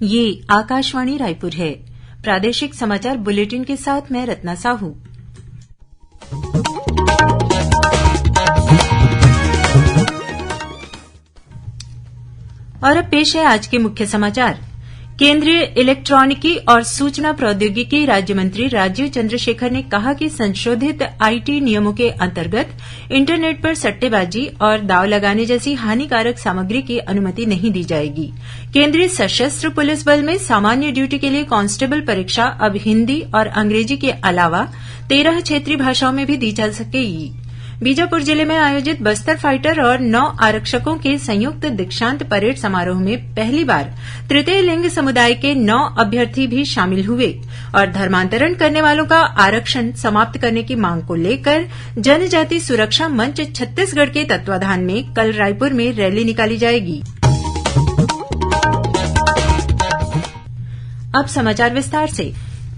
ये आकाशवाणी रायपुर है। प्रादेशिक समाचार बुलेटिन के साथ मैं रत्ना साहू। और अब पेश है आज के मुख्य समाचार। केंद्रीय इलेक्ट्रॉनिकी और सूचना प्रौद्योगिकी राज्य मंत्री राजीव चंद्रशेखर ने कहा कि संशोधित आईटी नियमों के अंतर्गत इंटरनेट पर सट्टेबाजी और दांव लगाने जैसी हानिकारक सामग्री की अनुमति नहीं दी जाएगी। केंद्रीय सशस्त्र पुलिस बल में सामान्य ड्यूटी के लिए कांस्टेबल परीक्षा अब हिन्दी और अंग्रेजी के अलावा 13 क्षेत्रीय भाषाओं में भी दी जा सकेगी। बीजापुर जिले में आयोजित बस्तर फाइटर और 9 आरक्षकों के संयुक्त दीक्षांत परेड समारोह में पहली बार तृतीय लिंग समुदाय के 9 अभ्यर्थी भी शामिल हुए और धर्मांतरण करने वालों का आरक्षण समाप्त करने की मांग को लेकर जनजाति सुरक्षा मंच छत्तीसगढ़ के तत्वाधान में कल रायपुर में रैली निकाली जाएगी। अब समाचार विस्तार से।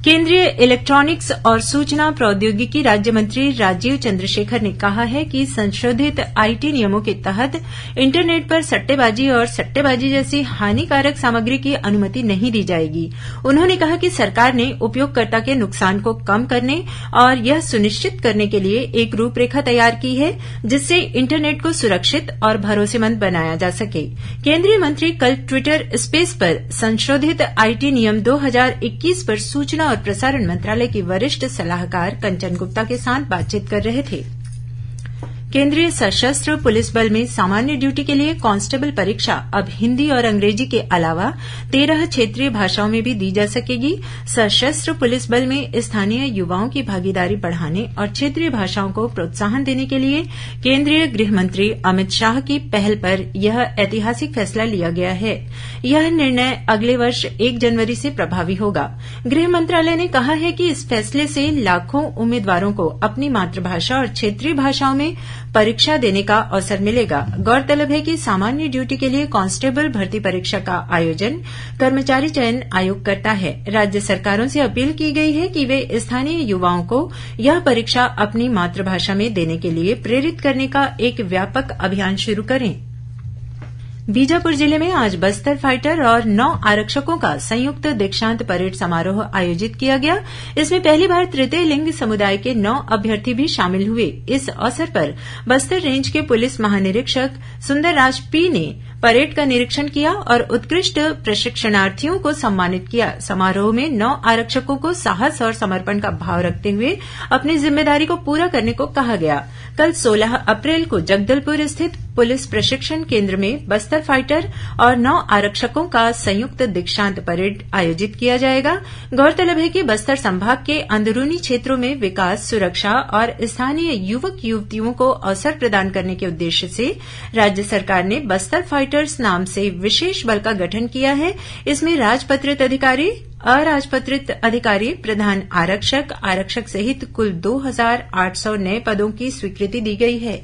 केंद्रीय इलेक्ट्रॉनिक्स और सूचना प्रौद्योगिकी राज्य मंत्री राजीव चंद्रशेखर ने कहा है कि संशोधित आईटी नियमों के तहत इंटरनेट पर सट्टेबाजी और सट्टेबाजी जैसी हानिकारक सामग्री की अनुमति नहीं दी जाएगी। उन्होंने कहा कि सरकार ने उपयोगकर्ता के नुकसान को कम करने और यह सुनिश्चित करने के लिए एक रूपरेखा तैयार की है जिससे इंटरनेट को सुरक्षित और भरोसेमंद बनाया जा सके। केंद्रीय मंत्री कल ट्विटर स्पेस पर संशोधित आईटी नियम 2021 पर सूचना और प्रसारण मंत्रालय की वरिष्ठ सलाहकार कंचन गुप्ता के साथ बातचीत कर रहे थे। केंद्रीय सशस्त्र पुलिस बल में सामान्य ड्यूटी के लिए कांस्टेबल परीक्षा अब हिन्दी और अंग्रेजी के अलावा 13 क्षेत्रीय भाषाओं में भी दी जा सकेगी। सशस्त्र पुलिस बल में स्थानीय युवाओं की भागीदारी बढ़ाने और क्षेत्रीय भाषाओं को प्रोत्साहन देने के लिए केंद्रीय गृह मंत्री अमित शाह की पहल पर यह ऐतिहासिक फैसला लिया गया है। यह निर्णय अगले वर्ष 1 जनवरी से प्रभावी होगा। गृह मंत्रालय ने कहा है कि इस फैसले से लाखों उम्मीदवारों को अपनी मातृभाषा और क्षेत्रीय भाषाओं में परीक्षा देने का अवसर मिलेगा। गौरतलब है कि सामान्य ड्यूटी के लिए कांस्टेबल भर्ती परीक्षा का आयोजन कर्मचारी चयन आयोग करता है। राज्य सरकारों से अपील की गई है कि वे स्थानीय युवाओं को यह परीक्षा अपनी मातृभाषा में देने के लिए प्रेरित करने का एक व्यापक अभियान शुरू करें। बीजापुर जिले में आज बस्तर फाइटर और 9 आरक्षकों का संयुक्त दीक्षांत परेड समारोह आयोजित किया गया। इसमें पहली बार तृतीय लिंग समुदाय के 9 अभ्यर्थी भी शामिल हुए। इस अवसर पर बस्तर रेंज के पुलिस महानिरीक्षक सुंदरराज पी ने परेड का निरीक्षण किया और उत्कृष्ट प्रशिक्षणार्थियों को सम्मानित किया। समारोह में 9 आरक्षकों को साहस और समर्पण का भाव रखते हुए अपनी जिम्मेदारी को पूरा करने को कहा गया। कल 16 अप्रैल को जगदलपुर स्थित पुलिस प्रशिक्षण केंद्र में बस्तर फाइटर और 9 आरक्षकों का संयुक्त दीक्षांत परेड आयोजित किया जाएगा। गौरतलब है कि बस्तर संभाग के अंदरूनी क्षेत्रों में विकास, सुरक्षा और स्थानीय युवक युवतियों को अवसर प्रदान करने के उद्देश्य से राज्य सरकार ने बस्तर फाइटर्स नाम से विशेष बल का गठन किया है। इसमें राजपत्रित अधिकारी, अराजपत्रित अधिकारी, प्रधान आरक्षक, आरक्षक सहित कुल 2800 नए पदों की स्वीकृति दी गई है।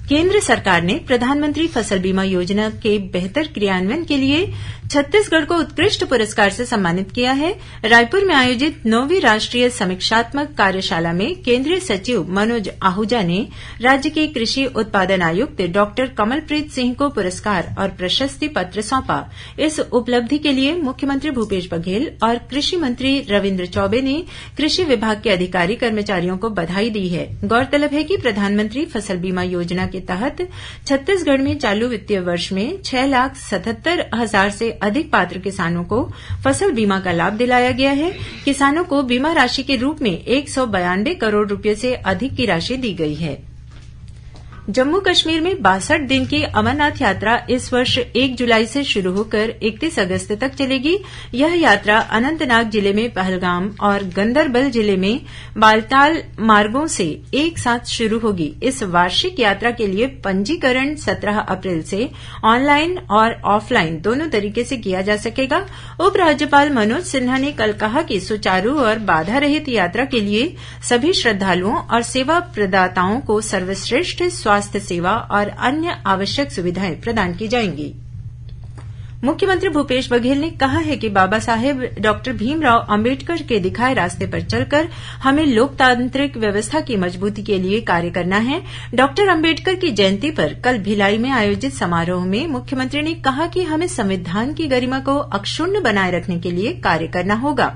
केंद्र सरकार ने प्रधानमंत्री फसल बीमा योजना के बेहतर क्रियान्वयन के लिए छत्तीसगढ़ को उत्कृष्ट पुरस्कार से सम्मानित किया है। रायपुर में आयोजित 9वीं राष्ट्रीय समीक्षात्मक कार्यशाला में केंद्रीय सचिव मनोज आहूजा ने राज्य के कृषि उत्पादन आयुक्त डॉक्टर कमलप्रीत सिंह को पुरस्कार और प्रशस्ति पत्र सौंपा। इस उपलब्धि के लिए मुख्यमंत्री भूपेश बघेल और कृषि मंत्री रविन्द्र चौबे ने कृषि विभाग के अधिकारी कर्मचारियों को बधाई दी है। गौरतलब है कि प्रधानमंत्री फसल बीमा योजना के तहत छत्तीसगढ़ में चालू वित्तीय वर्ष में 6,77,000 से अधिक पात्र किसानों को फसल बीमा का लाभ दिलाया गया है। किसानों को बीमा राशि के रूप में 192 करोड़ रुपये से अधिक की राशि दी गई है। जम्मू कश्मीर में 62 दिन की अमरनाथ यात्रा इस वर्ष 1 जुलाई से शुरू होकर 31 अगस्त तक चलेगी। यह यात्रा अनंतनाग जिले में पहलगाम और गंदरबल जिले में बालताल मार्गों से एक साथ शुरू होगी। इस वार्षिक यात्रा के लिए पंजीकरण 17 अप्रैल से ऑनलाइन और ऑफलाइन दोनों तरीके से किया जा सकेगा। उपराज्यपाल मनोज सिन्हा ने कल कहा कि सुचारू और बाधा रहित यात्रा के लिए सभी श्रद्धालुओं और सेवा प्रदाताओं को सर्वश्रेष्ठ स्वास्थ्य सेवा और अन्य आवश्यक सुविधाएं प्रदान की जाएंगी। मुख्यमंत्री भूपेश बघेल ने कहा है कि बाबा साहेब डॉक्टर भीमराव अंबेडकर के दिखाए रास्ते पर चलकर हमें लोकतांत्रिक व्यवस्था की मजबूती के लिए कार्य करना है। डॉक्टर अंबेडकर की जयंती पर कल भिलाई में आयोजित समारोह में मुख्यमंत्री ने कहा कि हमें संविधान की गरिमा को अक्षुण्ण बनाए रखने के लिए कार्य करना होगा।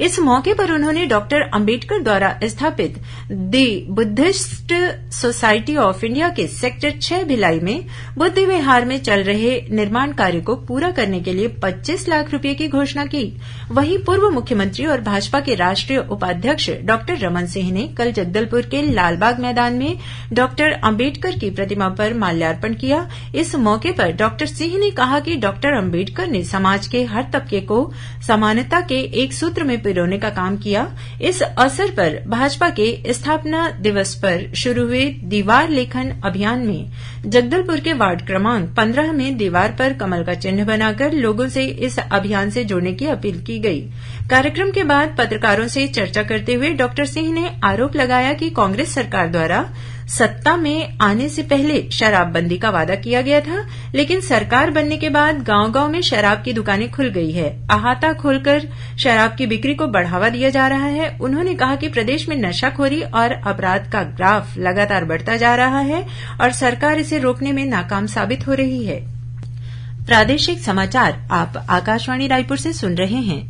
इस मौके पर उन्होंने डॉक्टर अंबेडकर द्वारा स्थापित the Buddhist society of India के सेक्टर 6 भिलाई में बुद्ध विहार में चल रहे निर्माण कार्य को पूरा करने के लिए 25 लाख रुपए की घोषणा की। वहीं पूर्व मुख्यमंत्री और भाजपा के राष्ट्रीय उपाध्यक्ष डॉक्टर रमन सिंह ने कल जगदलपुर के लालबाग मैदान में डॉक्टर अंबेडकर की प्रतिमा पर माल्यार्पण किया। इस मौके पर डॉक्टर सिंह ने कहा कि डॉक्टर अंबेडकर ने समाज के हर तबके को समानता के एक सूत्र में पिरोने का काम किया। इस अवसर पर भाजपा के स्थापना दिवस पर शुरू हुए दीवार लेखन अभियान में जगदलपुर के वार्ड क्रमांक 15 में दीवार पर कमल का चिन्ह बनाकर लोगों से इस अभियान से जुड़ने की अपील की गई। कार्यक्रम के बाद पत्रकारों से चर्चा करते हुए डॉक्टर सिंह ने आरोप लगाया कि कांग्रेस सरकार द्वारा सत्ता में आने से पहले शराबबंदी का वादा किया गया था, लेकिन सरकार बनने के बाद गांव-गांव में शराब की दुकानें खुल गई है। अहाता खोलकर शराब की बिक्री को बढ़ावा दिया जा रहा है। उन्होंने कहा कि प्रदेश में नशाखोरी और अपराध का ग्राफ लगातार बढ़ता जा रहा है और सरकार इसे रोकने में नाकाम साबित हो रही है। प्रादेशिक समाचार आप आकाशवाणी रायपुर से सुन रहे हैं।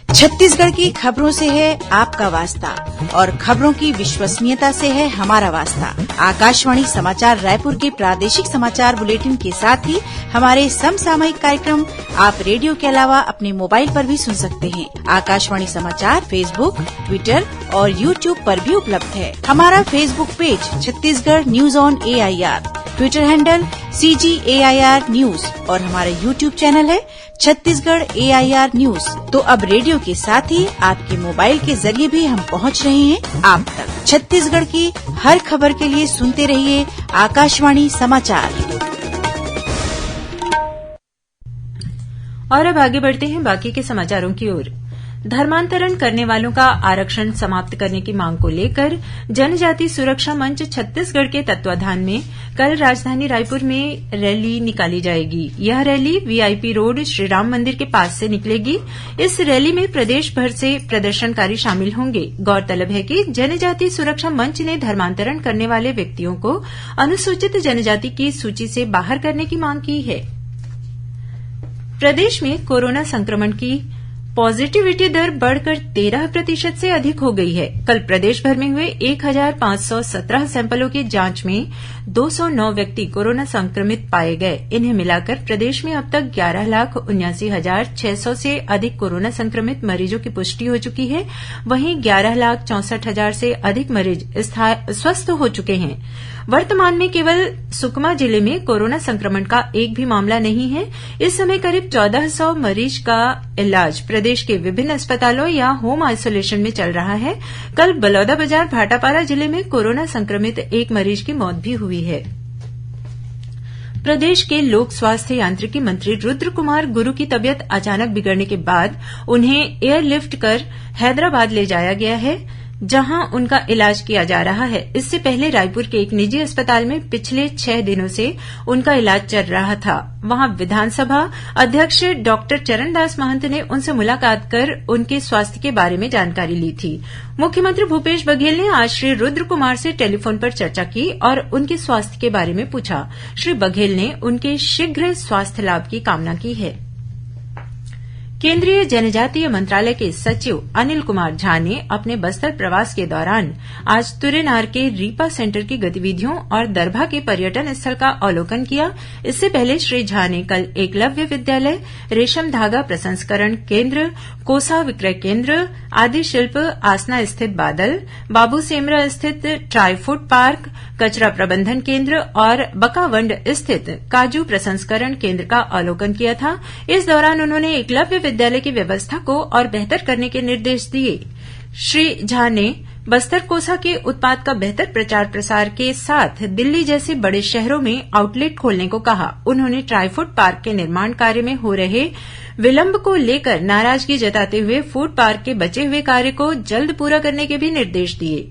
छत्तीसगढ़ की खबरों से है आपका वास्ता और खबरों की विश्वसनीयता से है हमारा वास्ता। आकाशवाणी समाचार रायपुर के प्रादेशिक समाचार बुलेटिन के साथ ही हमारे समसामयिक कार्यक्रम आप रेडियो के अलावा अपने मोबाइल पर भी सुन सकते हैं। आकाशवाणी समाचार फेसबुक, ट्विटर और यूट्यूब पर भी उपलब्ध है। हमारा Facebook page Chhattisgarh news on AIR, Twitter handle CGAIR news और हमारा यूट्यूब चैनल है छत्तीसगढ़ AIR न्यूज। तो अब रेडियो के साथ ही आपके मोबाइल के जरिए भी हम पहुंच रहे हैं आप तक। छत्तीसगढ़ की हर खबर के लिए सुनते रहिए आकाशवाणी समाचार। और अब आगे बढ़ते हैं बाकी के समाचारों की ओर। धर्मांतरण करने वालों का आरक्षण समाप्त करने की मांग को लेकर जनजाति सुरक्षा मंच छत्तीसगढ़ के तत्वाधान में कल राजधानी रायपुर में रैली निकाली जाएगी। यह रैली VIP रोड श्रीराम मंदिर के पास से निकलेगी। इस रैली में प्रदेश भर से प्रदर्शनकारी शामिल होंगे। गौरतलब है कि जनजाति सुरक्षा मंच ने धर्मांतरण करने वाले व्यक्तियों को अनुसूचित जनजाति की सूची से बाहर करने की मांग की है। प्रदेश में कोरोना संक्रमण की पॉजिटिविटी दर बढ़कर 13% से अधिक हो गई है। कल प्रदेश भर में हुए 1517 सैंपलों की जांच में 209 व्यक्ति कोरोना संक्रमित पाए गए। इन्हें मिलाकर प्रदेश में अब तक 11,79,600 से अधिक कोरोना संक्रमित मरीजों की पुष्टि हो चुकी है। वहीं 11,64,000 से अधिक मरीज स्वस्थ हो चुके हैं। वर्तमान में केवल सुकमा जिले में कोरोना संक्रमण का एक भी मामला नहीं है। इस समय करीब 1400 मरीज का इलाज प्रदेश के विभिन्न अस्पतालों या होम आइसोलेशन में चल रहा है। कल बलौदाबाजार भाटापारा जिले में कोरोना संक्रमित एक मरीज की मौत भी हुई है। प्रदेश के लोक स्वास्थ्य यांत्रिकी मंत्री रुद्र कुमार गुरु की तबियत अचानक बिगड़ने के बाद उन्हें एयरलिफ्ट कर हैदराबाद ले जाया गया है, जहां उनका इलाज किया जा रहा है। इससे पहले रायपुर के एक निजी अस्पताल में पिछले 6 दिनों से उनका इलाज चल रहा था। वहां विधानसभा अध्यक्ष डॉक्टर चरणदास महंत ने उनसे मुलाकात कर उनके स्वास्थ्य के बारे में जानकारी ली थी। मुख्यमंत्री भूपेश बघेल ने आज श्री रुद्र कुमार से टेलीफोन पर चर्चा की और उनके स्वास्थ्य के बारे में पूछा। श्री बघेल ने उनके शीघ्र स्वास्थ्य लाभ की कामना की है। केंद्रीय जनजातीय मंत्रालय के सचिव अनिल कुमार झा ने अपने बस्तर प्रवास के दौरान आज तुरेनार के रीपा सेंटर की गतिविधियों और दरभा के पर्यटन स्थल का अवलोकन किया। इससे पहले श्री झा ने कल एकलव्य विद्यालय, रेशम धागा प्रसंस्करण केंद्र, कोसा विक्रय केंद्र, आदि शिल्प आसना स्थित बादल, बाबू सेमरा स्थित ट्राई फूड पार्क, कचरा प्रबंधन केंद्र और बकावंड स्थित काजू प्रसंस्करण केंद्र का अवलोकन किया था। इस दौरान उन्होंने एकलव्य विद्यालय की व्यवस्था को और बेहतर करने के निर्देश दिए। श्री झा ने बस्तर कोसा के उत्पाद का बेहतर प्रचार प्रसार के साथ दिल्ली जैसे बड़े शहरों में आउटलेट खोलने को कहा। उन्होंने ट्राईफूड पार्क के निर्माण कार्य में हो रहे विलंब को लेकर नाराजगी जताते हुए फूड पार्क के बचे हुए कार्य को जल्द पूरा करने के भी निर्देश दिए।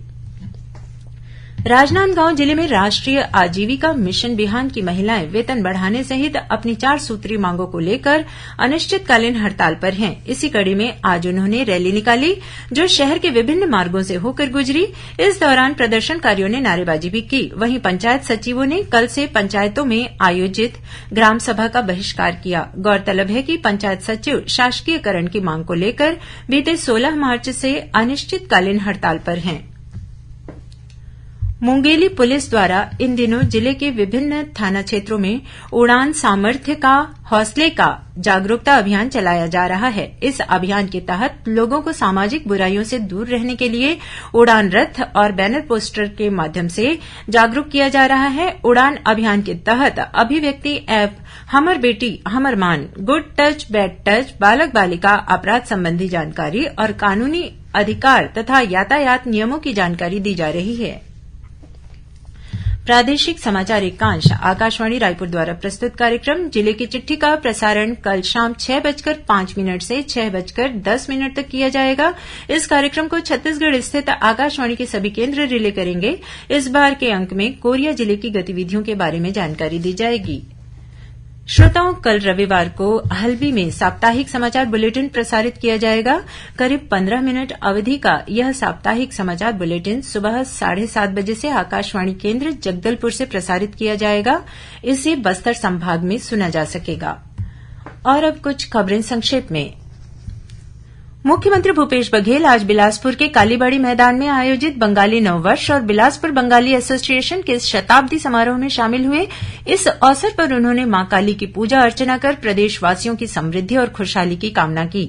राजनांदगांव जिले में राष्ट्रीय आजीविका मिशन बिहान की महिलाएं वेतन बढ़ाने सहित अपनी 4 सूत्रीय मांगों को लेकर अनिश्चितकालीन हड़ताल पर हैं। इसी कड़ी में आज उन्होंने रैली निकाली जो शहर के विभिन्न मार्गों से होकर गुजरी। इस दौरान प्रदर्शनकारियों ने नारेबाजी भी की। वहीं पंचायत सचिवों ने कल से पंचायतों में आयोजित ग्राम सभा का बहिष्कार किया। गौरतलब है कि पंचायत सचिव शासकीयकरण की मांग को लेकर बीते 16 मार्च से अनिश्चितकालीन हड़ताल पर हैं। मुंगेली पुलिस द्वारा इन दिनों जिले के विभिन्न थाना क्षेत्रों में उड़ान सामर्थ्य का हौसले का जागरूकता अभियान चलाया जा रहा है। इस अभियान के तहत लोगों को सामाजिक बुराइयों से दूर रहने के लिए उड़ान रथ और बैनर पोस्टर के माध्यम से जागरूक किया जा रहा है। उड़ान अभियान के तहत अभिव्यक्ति ऐप हमर बेटी हमर मान, गुड टच बैड टच, बालक बालिका अपराध संबंधी जानकारी और कानूनी अधिकार तथा यातायात नियमों की जानकारी दी जा रही है। प्रादेशिक समाचार एकांश आकाशवाणी रायपुर द्वारा प्रस्तुत कार्यक्रम जिले की चिट्ठी का प्रसारण कल शाम 6:05 से 6:10 तक किया जाएगा। इस कार्यक्रम को छत्तीसगढ़ स्थित आकाशवाणी के सभी केन्द्र रिले करेंगे। इस बार के अंक में कोरिया जिले की गतिविधियों के बारे में जानकारी दी जाएगी। श्रोताओं, कल रविवार को हल्बी में साप्ताहिक समाचार बुलेटिन प्रसारित किया जाएगा। करीब 15 मिनट अवधि का यह साप्ताहिक समाचार बुलेटिन सुबह 7:30 बजे से आकाशवाणी केन्द्र जगदलपुर से प्रसारित किया जाएगा। इसे बस्तर संभाग में सुना जा सकेगा। और अब कुछ खबरें संक्षेप में। मुख्यमंत्री भूपेश बघेल आज बिलासपुर के कालीबाड़ी मैदान में आयोजित बंगाली नववर्ष और बिलासपुर बंगाली एसोसिएशन के शताब्दी समारोह में शामिल हुए। इस अवसर पर उन्होंने मां काली की पूजा अर्चना कर प्रदेशवासियों की समृद्धि और खुशहाली की कामना की।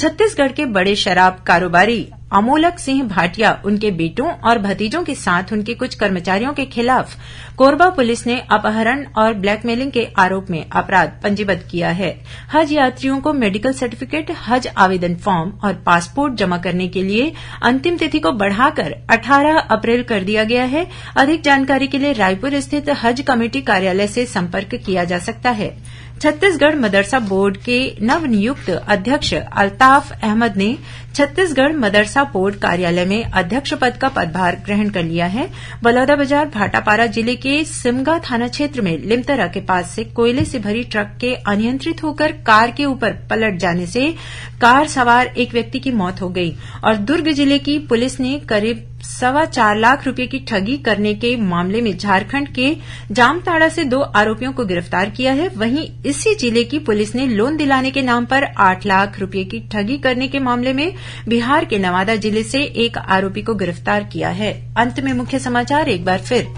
छत्तीसगढ़ के बड़े शराब कारोबारी अमोलक सिंह भाटिया, उनके बेटों और भतीजों के साथ उनके कुछ कर्मचारियों के खिलाफ कोरबा पुलिस ने अपहरण और ब्लैकमेलिंग के आरोप में अपराध पंजीबद्ध किया है। हज यात्रियों को मेडिकल सर्टिफिकेट, हज आवेदन फॉर्म और पासपोर्ट जमा करने के लिए अंतिम तिथि को बढ़ाकर 18 अप्रैल कर दिया गया है। अधिक जानकारी के लिए रायपुर स्थित हज कमेटी कार्यालय से संपर्क किया जा सकता है। छत्तीसगढ़ मदरसा बोर्ड के नवनियुक्त अध्यक्ष अल्ताफ अहमद ने छत्तीसगढ़ मदरसा बोर्ड कार्यालय में अध्यक्ष पद का पदभार ग्रहण कर लिया है। बलौदाबाजार भाटापारा जिले के सिमगा थाना क्षेत्र में लिमतरा के पास से कोयले से भरी ट्रक के अनियंत्रित होकर कार के ऊपर पलट जाने से कार सवार एक व्यक्ति की मौत हो गई। और दुर्ग जिले की पुलिस ने करीब 4.25 लाख रुपए की ठगी करने के मामले में झारखंड के जामताड़ा से 2 आरोपियों को गिरफ्तार किया है। वहीं इसी जिले की पुलिस ने लोन दिलाने के नाम पर 8 लाख रुपए की ठगी करने के मामले में बिहार के नवादा जिले से एक आरोपी को गिरफ्तार किया है। अंत में मुख्य समाचार एक बार फिर।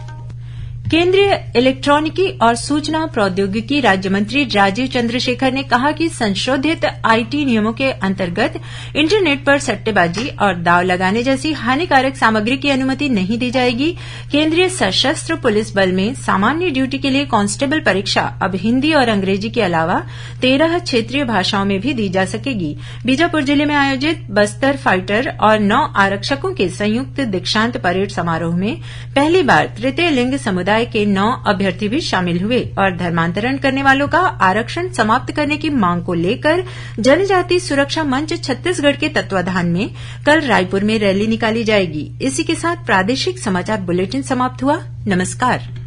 केंद्रीय इलेक्ट्रॉनिकी और सूचना प्रौद्योगिकी राज्य मंत्री राजीव चंद्रशेखर ने कहा कि संशोधित आईटी नियमों के अंतर्गत इंटरनेट पर सट्टेबाजी और दांव लगाने जैसी हानिकारक सामग्री की अनुमति नहीं दी जाएगी। केंद्रीय सशस्त्र पुलिस बल में सामान्य ड्यूटी के लिए कांस्टेबल परीक्षा अब हिन्दी और अंग्रेजी के अलावा 13 क्षेत्रीय भाषाओं में भी दी जा सकेगी। बीजापुर जिले में आयोजित बस्तर फाइटर और 9 आरक्षकों के संयुक्त दीक्षांत परेड समारोह में पहली बार तृतीय लिंग समुदाय के 9 अभ्यर्थी भी शामिल हुए और धर्मांतरण करने वालों का आरक्षण समाप्त करने की मांग को लेकर जनजाति सुरक्षा मंच छत्तीसगढ़ के तत्वाधान में कल रायपुर में रैली निकाली जाएगी। इसी के साथ प्रादेशिक समाचार बुलेटिन समाप्त हुआ। नमस्कार।